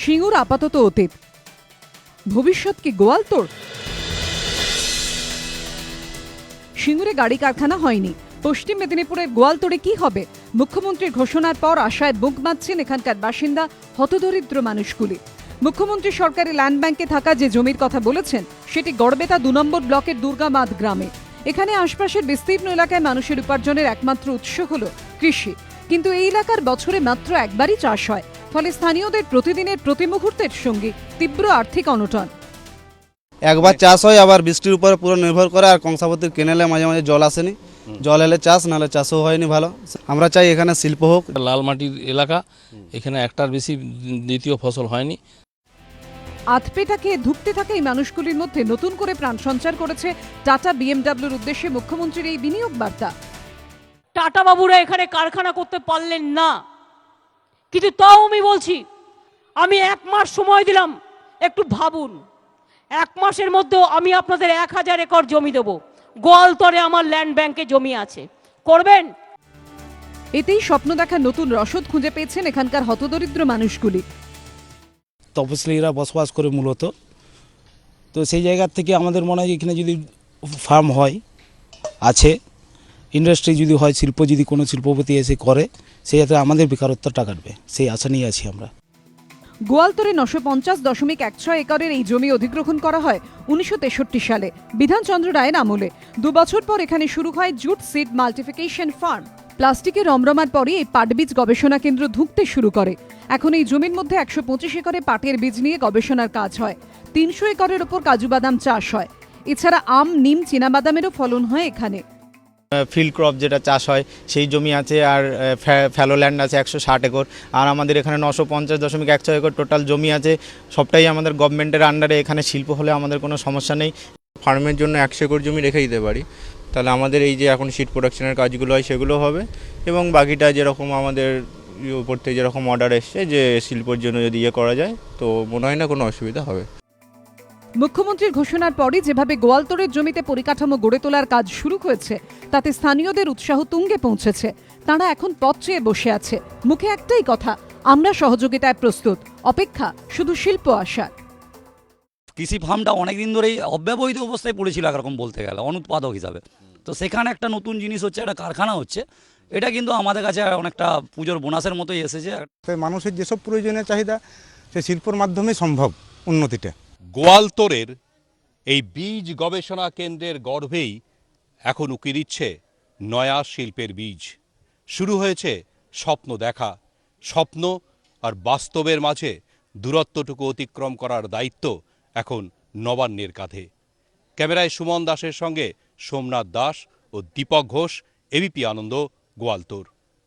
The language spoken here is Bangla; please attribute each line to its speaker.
Speaker 1: সিঙ্গুর আপাতত অতীত, ভবিষ্যৎ কি গোয়ালতোড়? সিঙ্গুরে গাড়ি কারখানা হয়নি, পশ্চিম মেদিনীপুরের গোয়ালতোড়ে কি হবে? মুখ্যমন্ত্রীর ঘোষণার পর আশায় বুক বাঁধছেন এখানকার বাসিন্দা হতদরিদ্র মানুষগুলি। মুখ্যমন্ত্রী সরকারি ল্যান্ড ব্যাংকে থাকা যে জমির কথা বলেছেন সেটি গড়বেতা 2 নম্বর ব্লকের দুর্গামাদ গ্রামে। এখানে আশপাশের বিস্তীর্ণ এলাকায় মানুষের উপার্জনের একমাত্র উৎস হল কৃষি, কিন্তু এই এলাকার বছরে মাত্র একবারই চাষ হয়, ফলে স্থানীয়দের প্রতিদিনের প্রতি মুহূর্তের সঙ্গে তীব্র আর্থিক অনটন।
Speaker 2: একবার চাষ হয়, আবার বৃষ্টির উপরে পুরো নির্ভর করে, আর কংসাবতীর কেনেলে মাঝে মাঝে জল আসেনি, জল এলে চাষ, নাহলে চাষও হয়নি ভালো। আমরা চাই এখানে শিল্প হোক।
Speaker 3: লাল মাটির এলাকা, এখানে একটার বেশি দ্বিতীয় ফসল হয়নি।
Speaker 1: আধপেটাকে ধুঁকতে থাকা এই মানুষগুলির মধ্যে নতুন করে প্রাণ সঞ্চার করেছে টাটা বিএমডব্লিউর উদ্দেশ্যে মুখ্যমন্ত্রীর এই বিনিয়োগ বার্তা।
Speaker 4: টাটা বাবুরা এখানে কারখানা করতে পারলেন না, কিন্তু তাও আমি বলছি, আমি 1 মাস সময় দিলাম, একটু ভাবুন। 1 মাসের মধ্যে আমি আপনাদের 1000 একর জমি দেবো। গোয়ালতরে আমার ল্যান্ড ব্যাংকে জমি আছে, করবেন?
Speaker 1: এতেই স্বপ্ন দেখার নতুন রসদ খুঁজে পেয়েছেন এখানকার হতদরিদ্র মানুষগুলি।
Speaker 5: তপশিলীরা বসবাস করে মূলত, তো সেই জায়গা থেকে আমাদের মনে হয় এখানে যদি ফার্ম হয়, আছে ইন্ডাস্ট্রি যদি হয়, শিল্প যদি কোনো শিল্পপতি এসে করে, সেই যাতে আমাদের বেকারত্বটা কাটবে, সেই আশা নিয়ে আছি আমরা।
Speaker 1: গোয়ালতরে 950.16 একরের এই জমি অধিগ্রহণ করা হয় 1963 সালে বিধানচন্দ্র রায়ের আমলে। 2 বছর পর এখানে শুরু হয় জুট সিড মাল্টিফিকেশন ফার্ম। প্লাস্টিকের রমরমার পরে এই পাট বীজ গবেষণা কেন্দ্র ধুঁকতে শুরু করে। এখন এই জমির মধ্যে 125 একরে পাটের বীজ নিয়ে গবেষণার কাজ হয়, 300 একরের ওপর কাজু বাদাম চাষ হয়, এছাড়া আম, নিম, চীনাবাদামেরও ফলন হয় এখানে।
Speaker 6: ফিল্ড ক্রপ যেটা চাষ হয় সেই জমি আছে, আর ফ্যালো ল্যান্ড আছে 160 একর, আর আমাদের এখানে 950.16 একর টোটাল জমি আছে। সবটাই আমাদের গভর্নমেন্টের আন্ডারে। এখানে শিল্প হলে আমাদের কোনো সমস্যা নেই।
Speaker 7: ফার্মের জন্য 100 একর জমি রেখে দিতে পারি, তাহলে আমাদের এই যে এখন সিড প্রোডাকশনের কাজগুলো হয় সেগুলো হবে, এবং বাকিটা যেরকম আমাদের উপর থেকে যেরকম অর্ডার এসছে যে শিল্পের জন্য যদি করা যায়, তো মনে হয় না কোনো অসুবিধা হবে।
Speaker 1: মুখ্যমন্ত্রীর ঘোষণার পরই যেভাবে গোয়ালতোড়ের জমিতে পরিকাঠামো গড়ে তোলার কাজ শুরু হয়েছে, তাতে স্থানীয়দের উৎসাহ তুঙ্গে পৌঁছেছে। তারা এখন পথ চেয়ে বসে আছে, মুখে একটাই কথা, আমরা সহযোগিতায় প্রস্তুত, অপেক্ষা শুধু শিল্প আসার।
Speaker 8: কৃষি ফার্মটা অনেকদিন ধরেই অব্যবহৃত অবস্থায় পড়েছিল একরকম বলতে গেলে, অনুৎপাদক হিসাবে। তো সেখানে একটা নতুন জিনিস হচ্ছে, একটা কারখানা হচ্ছে, এটা কিন্তু আমাদের কাছে অনেকটা পুজোর বোনাসের মতোই এসেছে।
Speaker 9: মানুষের যেসব প্রয়োজনীয় চাহিদা সে শিল্পর মাধ্যমে সম্ভব উন্নতিটা।
Speaker 10: গোয়ালতোড়ের এই বীজ গবেষণা কেন্দ্রের গর্ভেই এখন উকি দিচ্ছে নয়া শিল্পের বীজ। শুরু হয়েছে স্বপ্ন দেখা। স্বপ্ন আর বাস্তবের মাঝে দূরত্বটুকু অতিক্রম করার দায়িত্ব এখন নবান্নের কাঁধে। ক্যামেরায় সুমন দাসের সঙ্গে সোমনাথ দাস ও দীপক ঘোষ, এবিপি আনন্দ, গোয়ালতোড়।